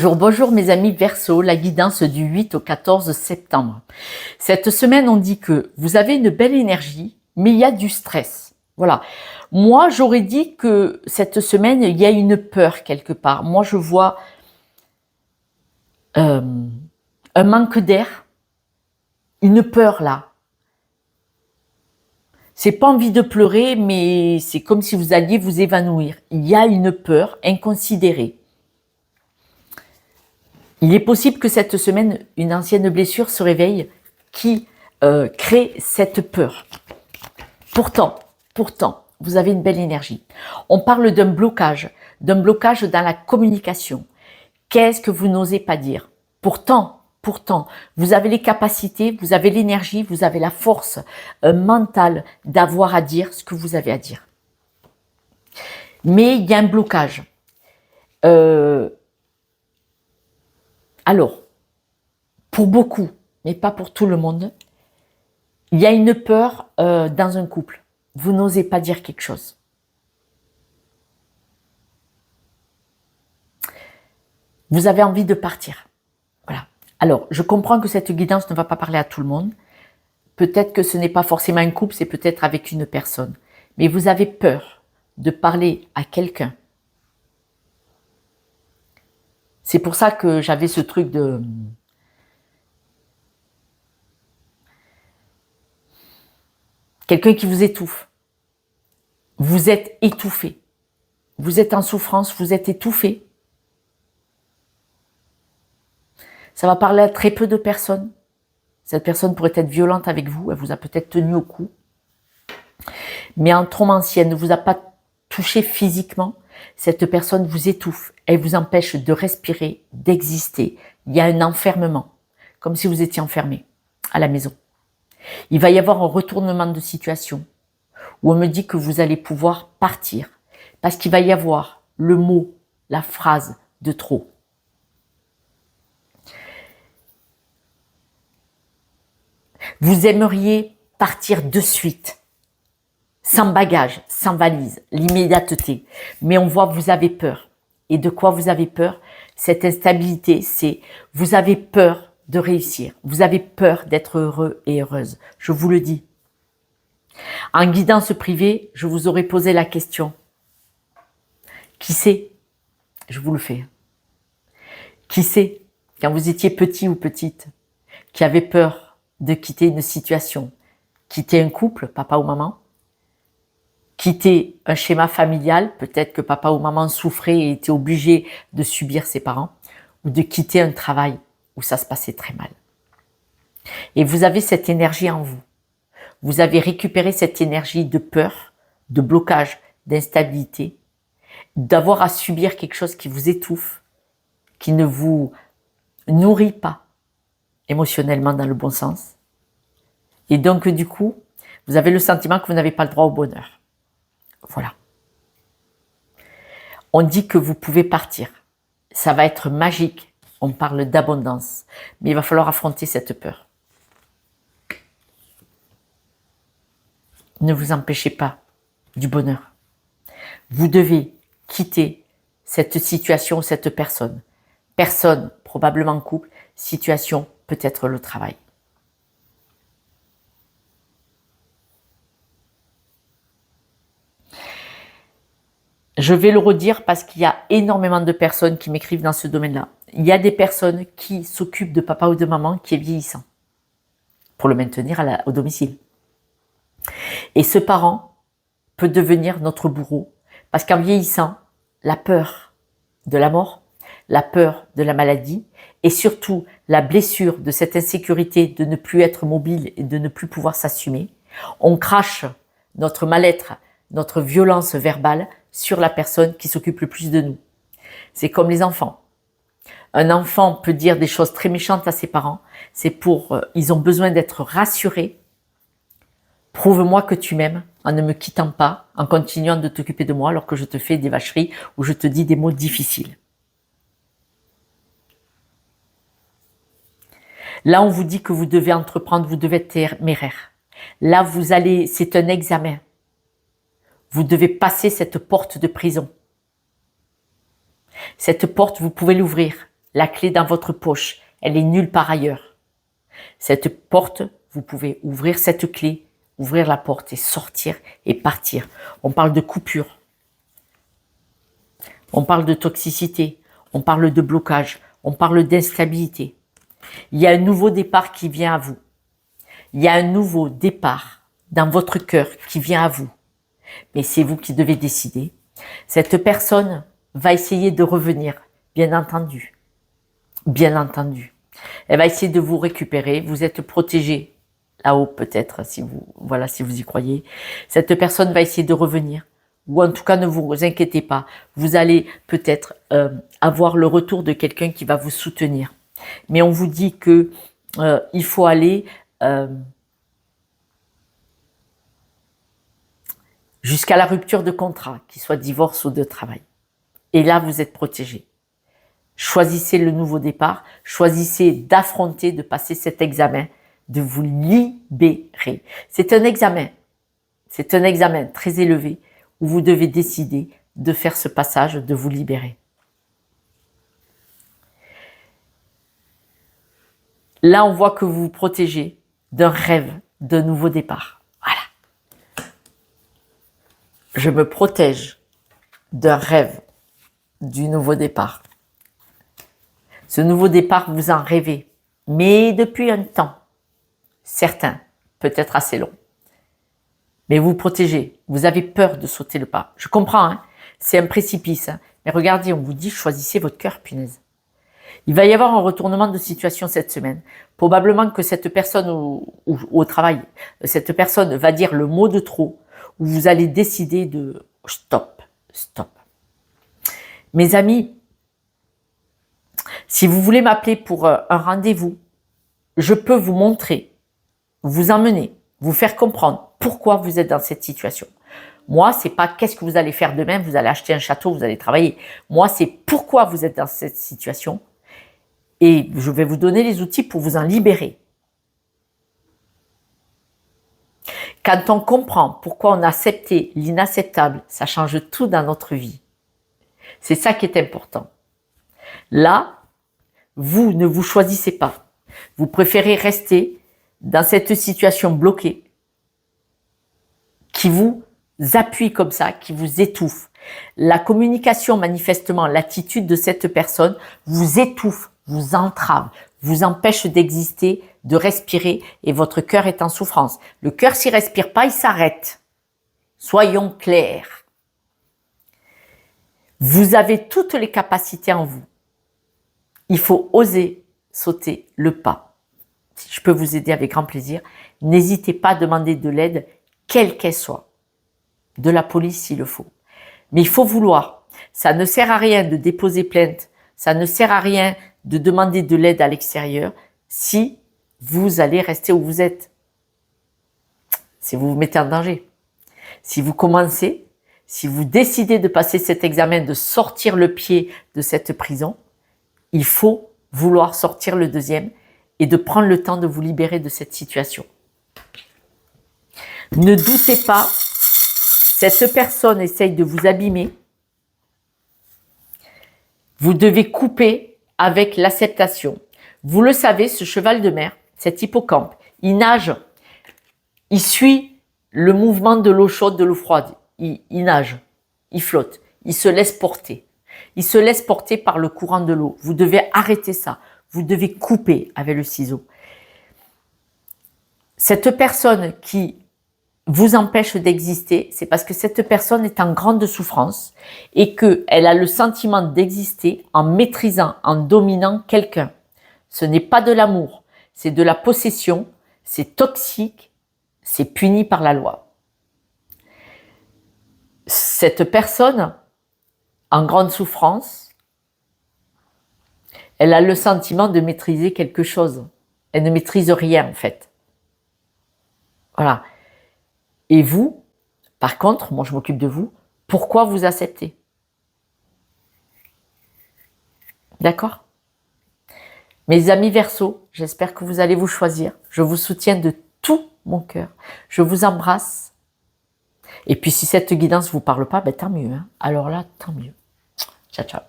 Bonjour, bonjour mes amis Verseau, la guidance du 8 au 14 septembre. Cette semaine, on dit que vous avez une belle énergie, mais il y a du stress. Voilà. Moi, j'aurais dit que cette semaine, il y a une peur quelque part. Moi, je vois un manque d'air, une peur là. C'est pas envie de pleurer, mais c'est comme si vous alliez vous évanouir. Il y a une peur inconsidérée. Il est possible que cette semaine, une ancienne blessure se réveille qui crée cette peur. Pourtant, vous avez une belle énergie. On parle d'un blocage dans la communication. Qu'est-ce que vous n'osez pas dire? Pourtant, vous avez les capacités, vous avez l'énergie, vous avez la force mentale d'avoir à dire ce que vous avez à dire. Mais il y a un blocage. Alors, pour beaucoup, mais pas pour tout le monde, il y a une peur dans un couple. Vous n'osez pas dire quelque chose. Vous avez envie de partir. Voilà. Alors, je comprends que cette guidance ne va pas parler à tout le monde. Peut-être que ce n'est pas forcément un couple, c'est peut-être avec une personne. Mais vous avez peur de parler à quelqu'un. C'est pour ça que j'avais ce truc de... Quelqu'un qui vous étouffe. Vous êtes étouffé. Vous êtes en souffrance, vous êtes étouffé. Ça va parler à très peu de personnes. Cette personne pourrait être violente avec vous, elle vous a peut-être tenu au cou. Mais en trop ancienne, ne vous a pas touché physiquement. Cette personne vous étouffe, elle vous empêche de respirer, d'exister. Il y a un enfermement, comme si vous étiez enfermé à la maison. Il va y avoir un retournement de situation où on me dit que vous allez pouvoir partir parce qu'il va y avoir le mot, la phrase de trop. Vous aimeriez partir de suite, sans bagage, sans valise, l'immédiateté. Mais on voit que vous avez peur. Et de quoi vous avez peur? Cette instabilité, c'est vous avez peur de réussir. Vous avez peur d'être heureux et heureuse. Je vous le dis. En guidance privée, je vous aurais posé la question. Qui sait? Je vous le fais. Qui sait, quand vous étiez petit ou petite, qui avait peur de quitter une situation, quitter un couple, papa ou maman, quitter un schéma familial, peut-être que papa ou maman souffrait et était obligé de subir ses parents, ou de quitter un travail où ça se passait très mal. Et vous avez cette énergie en vous. Vous avez récupéré cette énergie de peur, de blocage, d'instabilité, d'avoir à subir quelque chose qui vous étouffe, qui ne vous nourrit pas émotionnellement dans le bon sens. Et donc, du coup, vous avez le sentiment que vous n'avez pas le droit au bonheur. Voilà. On dit que vous pouvez partir. Ça va être magique. On parle d'abondance. Mais il va falloir affronter cette peur. Ne vous empêchez pas du bonheur. Vous devez quitter cette situation, cette personne. Personne, probablement couple, situation, peut-être le travail. Je vais le redire parce qu'il y a énormément de personnes qui m'écrivent dans ce domaine-là. Il y a des personnes qui s'occupent de papa ou de maman qui est vieillissant pour le maintenir au domicile. Et ce parent peut devenir notre bourreau parce qu'en vieillissant, la peur de la mort, la peur de la maladie et surtout la blessure de cette insécurité de ne plus être mobile et de ne plus pouvoir s'assumer, on crache notre mal-être, notre violence verbale sur la personne qui s'occupe le plus de nous. C'est comme les enfants. Un enfant peut dire des choses très méchantes à ses parents. Ils ont besoin d'être rassurés. Prouve-moi que tu m'aimes en ne me quittant pas, en continuant de t'occuper de moi alors que je te fais des vacheries ou je te dis des mots difficiles. Là, on vous dit que vous devez entreprendre, vous devez être téméraire. Là, c'est un examen. Vous devez passer cette porte de prison. Cette porte, vous pouvez l'ouvrir. la clé dans votre poche. Elle est nulle part ailleurs. Cette porte, vous pouvez ouvrir cette clé, ouvrir la porte et sortir et partir. On parle de coupure. On parle de toxicité. On parle de blocage. On parle d'instabilité. Il y a un nouveau départ qui vient à vous. Il y a un nouveau départ dans votre cœur qui vient à vous. Mais c'est vous qui devez décider. Cette personne va essayer de revenir, bien entendu. Bien entendu. Elle va essayer de vous récupérer. Vous êtes protégé là-haut peut-être, si vous y croyez. Cette personne va essayer de revenir. Ou en tout cas, ne vous inquiétez pas. Vous allez peut-être avoir le retour de quelqu'un qui va vous soutenir. Mais on vous dit que il faut aller jusqu'à la rupture de contrat, qu'il soit divorce ou de travail. Et là, vous êtes protégé. Choisissez le nouveau départ, choisissez d'affronter, de passer cet examen, de vous libérer. C'est un examen très élevé où vous devez décider de faire ce passage, de vous libérer. Là, on voit que vous vous protégez d'un rêve, d'un nouveau départ. Voilà. Je me protège d'un rêve, du nouveau départ. Ce nouveau départ, vous en rêvez, mais depuis un temps, certain, peut-être assez long. Mais vous vous protégez, vous avez peur de sauter le pas. Je comprends, hein, c'est un précipice. Hein, mais regardez, on vous dit, choisissez votre cœur, punaise. Il va y avoir un retournement de situation cette semaine. Probablement que cette personne au travail, cette personne va dire le mot de trop, où vous allez décider de stop. Mes amis, si vous voulez m'appeler pour un rendez-vous, je peux vous montrer, vous emmener, vous faire comprendre pourquoi vous êtes dans cette situation. Moi, c'est pas qu'est-ce que vous allez faire demain, vous allez acheter un château, vous allez travailler. Moi, c'est pourquoi vous êtes dans cette situation. Et je vais vous donner les outils pour vous en libérer. Quand on comprend pourquoi on a accepté l'inacceptable, ça change tout dans notre vie. C'est ça qui est important. Là, vous ne vous choisissez pas. Vous préférez rester dans cette situation bloquée qui vous appuie comme ça, qui vous étouffe. La communication, manifestement, l'attitude de cette personne vous étouffe, vous entrave, vous empêche d'exister, de respirer et votre cœur est en souffrance. Le cœur, s'il respire pas, il s'arrête. Soyons clairs. Vous avez toutes les capacités en vous. Il faut oser sauter le pas. Si je peux vous aider avec grand plaisir, n'hésitez pas à demander de l'aide, quelle qu'elle soit. De la police s'il le faut. Mais il faut vouloir. Ça ne sert à rien de déposer plainte. Ça ne sert à rien de demander de l'aide à l'extérieur si vous allez rester où vous êtes. Si vous vous mettez en danger. Si vous commencez, si vous décidez de passer cet examen, de sortir le pied de cette prison, il faut vouloir sortir le deuxième et de prendre le temps de vous libérer de cette situation. Ne doutez pas, cette personne essaye de vous abîmer. Vous devez couper avec l'acceptation. Vous le savez, ce cheval de mer, cet hippocampe, il nage, il suit le mouvement de l'eau chaude, de l'eau froide. Il nage, il flotte, il se laisse porter. Il se laisse porter par le courant de l'eau. Vous devez arrêter ça. Vous devez couper avec le ciseau. Cette personne qui vous empêche d'exister, c'est parce que cette personne est en grande souffrance et qu'elle a le sentiment d'exister en maîtrisant, en dominant quelqu'un. Ce n'est pas de l'amour, c'est de la possession, c'est toxique, c'est puni par la loi. Cette personne, en grande souffrance, elle a le sentiment de maîtriser quelque chose. Elle ne maîtrise rien en fait. Voilà. Et vous, par contre, moi je m'occupe de vous, pourquoi vous acceptez? D'accord? Mes amis Verseau, j'espère que vous allez vous choisir. Je vous soutiens de tout mon cœur. Je vous embrasse. Et puis si cette guidance ne vous parle pas, ben, tant mieux. Hein. Alors là, tant mieux. Ciao, ciao.